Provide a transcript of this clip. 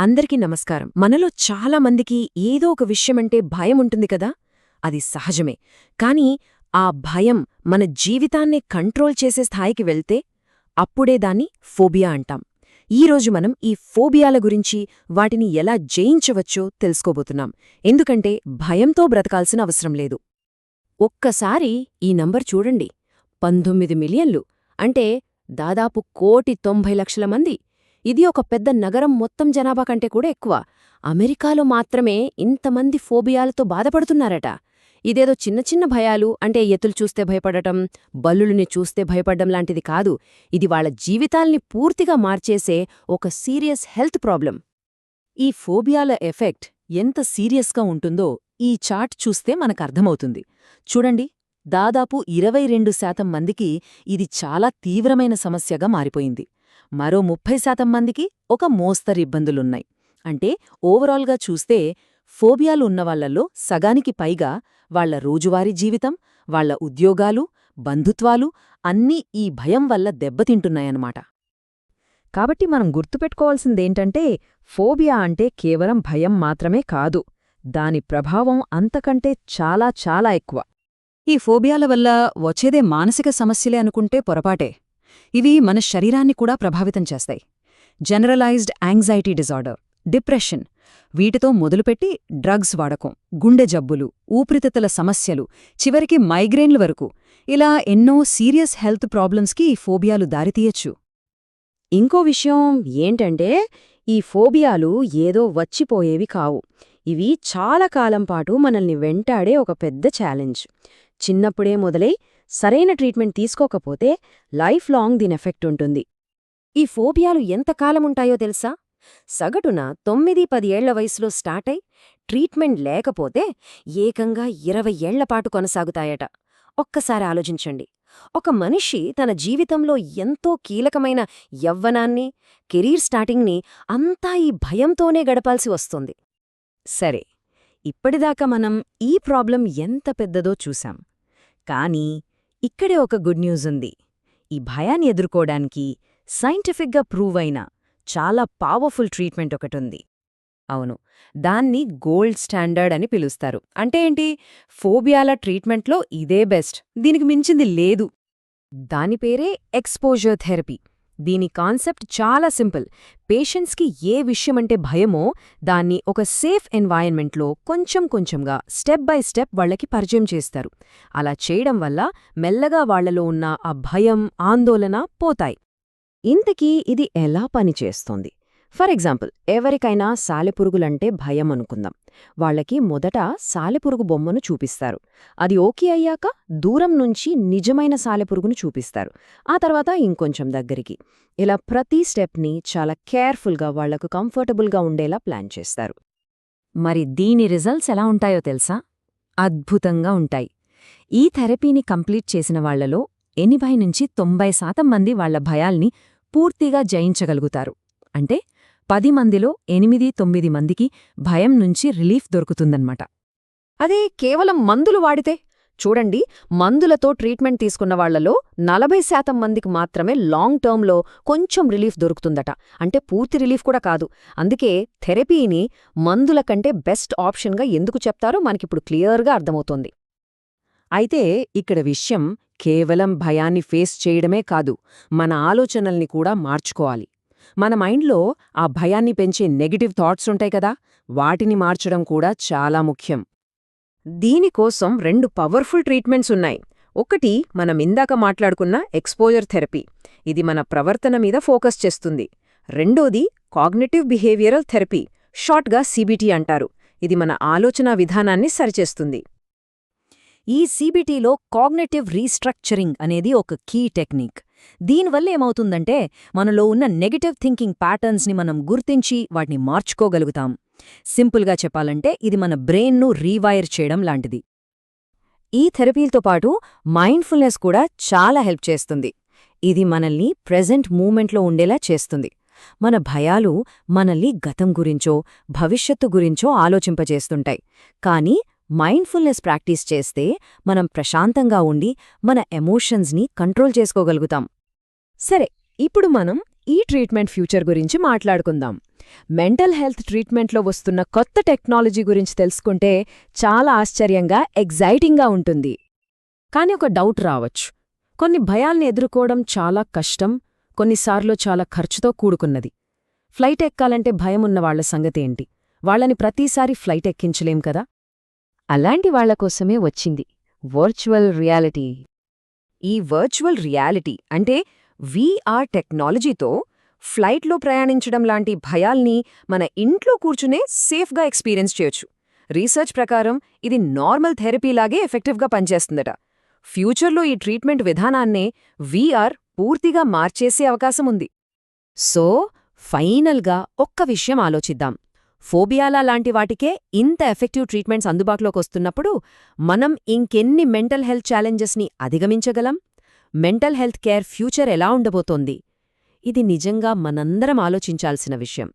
అందరికీ నమస్కారం. మనలో చాలా మందికి ఏదో ఒక విషయమంటే భయం ఉంటుంది కదా. అది సహజమే. కానీ ఆ భయం మన జీవితాన్నే కంట్రోల్ చేసే స్థాయికి వెళ్తే అప్పుడే దాన్ని ఫోబియా అంటాం. ఈరోజు మనం ఈ ఫోబియాల గురించి, వాటిని ఎలా జయించవచ్చో తెలుసుకోబోతున్నాం. ఎందుకంటే భయంతో బ్రతకాల్సిన అవసరం లేదు. ఒక్కసారి ఈ నంబర్ చూడండి. 19 మిలియన్లు అంటే దాదాపు 1,90,00,000 మంది. ఇది ఒక పెద్ద నగరం మొత్తం జనాభా కంటే కూడా ఎక్కువ. అమెరికాలో మాత్రమే ఇంతమంది ఫోబియాలతో బాధపడుతున్నారట. ఇదేదో చిన్న చిన్న భయాలు అంటే ఎత్తులు చూస్తే భయపడటం, బల్లుల్ని చూస్తే భయపడ్డం లాంటిది కాదు. ఇది వాళ్ళ జీవితాల్ని పూర్తిగా మార్చేసే ఒక సీరియస్ హెల్త్ ప్రాబ్లం. ఈ ఫోబియాల ఎఫెక్ట్ ఎంత సీరియస్గా ఉంటుందో ఈ చార్ట్ చూస్తే మనకర్థమవుతుంది. చూడండి, దాదాపు 22% మందికి ఇది చాలా తీవ్రమైన సమస్యగా మారిపోయింది. మరో 30% మందికి ఒక మోస్తరు ఇబ్బందులున్నాయి. అంటే ఓవరాల్గా చూస్తే ఫోబియాలు ఉన్నవాళ్లలో సగానికి పైగా వాళ్ల రోజువారీ జీవితం, వాళ్ల ఉద్యోగాలు, బంధుత్వాలు అన్నీ ఈ భయం వల్ల దెబ్బతింటున్నాయన్నమాట. కాబట్టి మనం గుర్తుపెట్టుకోవాల్సిందేంటంటే ఫోబియా అంటే కేవలం భయం మాత్రమే కాదు. దాని ప్రభావం అంతకంటే చాలా చాలా ఎక్కువ. ఈ ఫోబియాల వల్ల వచ్చేదే మానసిక సమస్యలే అనుకుంటే పొరపాటే. ఇవి మన శరీరాన్ని కూడా ప్రభావితం చేస్తాయి. జనరలైజ్డ్ యాంగ్జైటీ డిజార్డర్, డిప్రెషన్, వీటితో మొదలుపెట్టి డ్రగ్స్ వాడకం, గుండె జబ్బులు, ఊపిరితిత్తుల సమస్యలు, చివరికి మైగ్రేన్ల వరకు ఇలా ఎన్నో సీరియస్ హెల్త్ ప్రాబ్లమ్స్కి ఈ ఫోబియాలు దారితీయచ్చు. ఇంకో విషయం ఏంటంటే ఈ ఫోబియాలు ఏదో వచ్చిపోయేవి కావు. ఇవి చాలా కాలం పాటు మనల్ని వెంటాడే ఒక పెద్ద ఛాలెంజ్. చిన్నప్పుడే మొదలై సరైన ట్రీట్మెంట్ తీసుకోకపోతే లైఫ్ లాంగ్ దీని ఎఫెక్ట్ ఉంటుంది. ఈ ఫోబియాలు ఎంతకాలముంటాయో తెలుసా? సగటున 9-10 ఏళ్ల వయసులో స్టార్టై ట్రీట్మెంట్ లేకపోతే ఏకంగా 20 ఏళ్లపాటు కొనసాగుతాయట. ఒక్కసారి ఆలోచించండి. ఒక మనిషి తన జీవితంలో ఎంతో కీలకమైన యవ్వనాన్ని, కెరీర్ స్టార్టింగ్ని అంతా ఈ భయంతోనే గడపాల్సి వస్తుంది. సరే, ఇప్పటిదాకా మనం ఈ ప్రాబ్లం ఎంత పెద్దదో చూశాం. కానీ ఇక్కడే ఒక గుడ్ న్యూస్ ఉంది. ఈ భయాన్ని ఎదుర్కోడానికి సైంటిఫిక్గా ప్రూవ్ అయిన చాలా పవర్ఫుల్ ట్రీట్మెంట్ ఒకటుంది. అవును, దాన్ని గోల్డ్ స్టాండర్డ్ అని పిలుస్తారు. అంటే ఏంటి? ఫోబియాల ట్రీట్మెంట్లో ఇదే బెస్ట్, దీనికి మించింది లేదు. దాని పేరే ఎక్స్పోజర్ థెరపీ. దీని కాన్సెప్ట్ చాలా సింపుల్. పేషెంట్స్కి ఏ విషయమంటే భయమో దాన్ని ఒక సేఫ్ ఎన్వైరన్మెంట్లో కొంచెం కొంచెంగా స్టెప్ బై స్టెప్ వాళ్లకి పరిచయం చేస్తారు. అలా చేయడం వల్ల మెల్లగా వాళ్లలో ఉన్న ఆ భయం, ఆందోళన పోతాయి. ఇంతకీ ఇది ఎలా పనిచేస్తోంది? ఫర్ ఎగ్జాంపుల్, ఎవరికైనా సాలెపురుగులంటే భయం అనుకుందాం. వాళ్లకి మొదట సాలెపురుగు బొమ్మను చూపిస్తారు. అది ఓకే అయ్యాక దూరం నుంచి నిజమైన సాలెపురుగును చూపిస్తారు. ఆ తర్వాత ఇంకొంచెం దగ్గరికి. ఇలా ప్రతి స్టెప్ని చాలా కేర్ఫుల్గా వాళ్లకు కంఫర్టబుల్గా ఉండేలా ప్లాన్ చేస్తారు. మరి దీని రిజల్ట్స్ ఎలా ఉంటాయో తెలుసా? అద్భుతంగా ఉంటాయి. ఈ థెరపీని కంప్లీట్ చేసిన వాళ్లలో 80-90% మంది వాళ్ల భయాల్ని పూర్తిగా జయించగలుగుతారు. అంటే 10 మందిలో 8-9 మందికి భయం నుంచి రిలీఫ్ దొరుకుతుందన్నమాట. అదే కేవలం మందులు వాడితే? చూడండి, మందులతో ట్రీట్మెంట్ తీసుకున్న వాళ్లలో 40% మందికి మాత్రమే లాంగ్ టర్మ్లో కొంచెం రిలీఫ్ దొరుకుతుందట. అంటే పూర్తి రిలీఫ్ కూడా కాదు. అందుకే థెరపీని మందుల కంటే బెస్ట్ ఆప్షన్గా ఎందుకు చెప్తారో మనకిప్పుడు క్లియర్గా అర్థమవుతోంది. అయితే ఇక్కడ విషయం కేవలం భయాన్ని ఫేస్ చేయడమే కాదు, మన ఆలోచనల్ని కూడా మార్చుకోవాలి. మన మైండ్లో ఆ భయాన్ని పెంచే నెగటివ్ థాట్స్ ఉంటాయి కదా, వాటిని మార్చడం కూడా చాలా ముఖ్యం. దీనికోసం 2 పవర్ఫుల్ ట్రీట్మెంట్స్ ఉన్నాయి. ఒకటి మనం ఇందాక మాట్లాడుకున్న ఎక్స్పోజర్ థెరపీ. ఇది మన ప్రవర్తన మీద ఫోకస్ చేస్తుంది. రెండోది కాగ్నిటివ్ బిహేవియరల్ థెరపీ, షార్ట్గా CBT అంటారు. ఇది మన ఆలోచనా విధానాన్ని సరిచేస్తుంది. ఈ CBTలో కాగ్నిటివ్ రీస్ట్రక్చరింగ్ అనేది ఒక కీ టెక్నిక్. దీనివల్ల ఏమవుతుందంటే మనలో ఉన్న నెగటివ్ థింకింగ్ ప్యాటర్న్స్ని మనం గుర్తించి వాటిని మార్చుకోగలుగుతాం. సింపుల్గా చెప్పాలంటే ఇది మన బ్రెయిన్ను రీవైర్ చేయడం లాంటిది. ఈ థెరపీలతో పాటు మైండ్ఫుల్నెస్ కూడా చాలా హెల్ప్ చేస్తుంది. ఇది మనల్ని ప్రెజెంట్ మూమెంట్లో ఉండేలా చేస్తుంది. మన భయాలు మనల్ని గతం గురించో భవిష్యత్తు గురించో ఆలోచింపజేస్తుంటాయి. కానీ మైండ్ఫుల్నెస్ ప్రాక్టీస్ చేస్తే మనం ప్రశాంతంగా ఉండి మన ఎమోషన్స్ని కంట్రోల్ చేసుకోగలుగుతాం. సరే, ఇప్పుడు మనం ఈ ట్రీట్మెంట్ ఫ్యూచర్ గురించి మాట్లాడుకుందాం. మెంటల్ హెల్త్ ట్రీట్మెంట్లో వస్తున్న కొత్త టెక్నాలజీ గురించి తెలుసుకుంటే చాలా ఆశ్చర్యంగా ఎగ్జైటింగ్గా ఉంటుంది. కాని ఒక డౌట్ రావచ్చు. కొన్ని భయాల్ని ఎదుర్కోవడం చాలా కష్టం, కొన్నిసార్లు చాలా ఖర్చుతో కూడుకున్నది. ఫ్లైట్ ఎక్కాలంటే భయమున్నవాళ్ల సంగతేంటి? వాళ్లని ప్రతిసారి ఫ్లైట్ ఎక్కించలేం కదా? అలాంటి వాళ్లకోసమే వచ్చింది వర్చువల్ రియాలిటీ. ఈ వర్చువల్ రియాలిటీ అంటే వీఆర్ టెక్నాలజీతో ఫ్లైట్లో ప్రయాణించడం లాంటి భయాల్ని మన ఇంట్లో కూర్చునే సేఫ్గా ఎక్స్పీరియన్స్ చేయొచ్చు. రీసెర్చ్ ప్రకారం ఇది నార్మల్ థెరపీలాగే ఎఫెక్టివ్గా పనిచేస్తుందట. ఫ్యూచర్లో ఈ ట్రీట్మెంట్ విధానాన్నే వీఆర్ పూర్తిగా మార్చేసే అవకాశముంది. సో ఫైనల్గా ఒక్క విషయం ఆలోచిద్దాం. ఫోబియాలా లాంటి వాటికే ఇంత ఎఫెక్టివ్ ట్రీట్మెంట్స్ అందుబాటులోకొస్తున్నప్పుడు మనం ఇంకెన్ని మెంటల్ హెల్త్ ఛాలెంజెస్ని అధిగమించగలం? మెంటల్ హెల్త్ కేర్ ఫ్యూచర్ ఎలా ఉండబోతోంది? ఇది నిజంగా మనందరం ఆలోచించాల్సిన విషయం.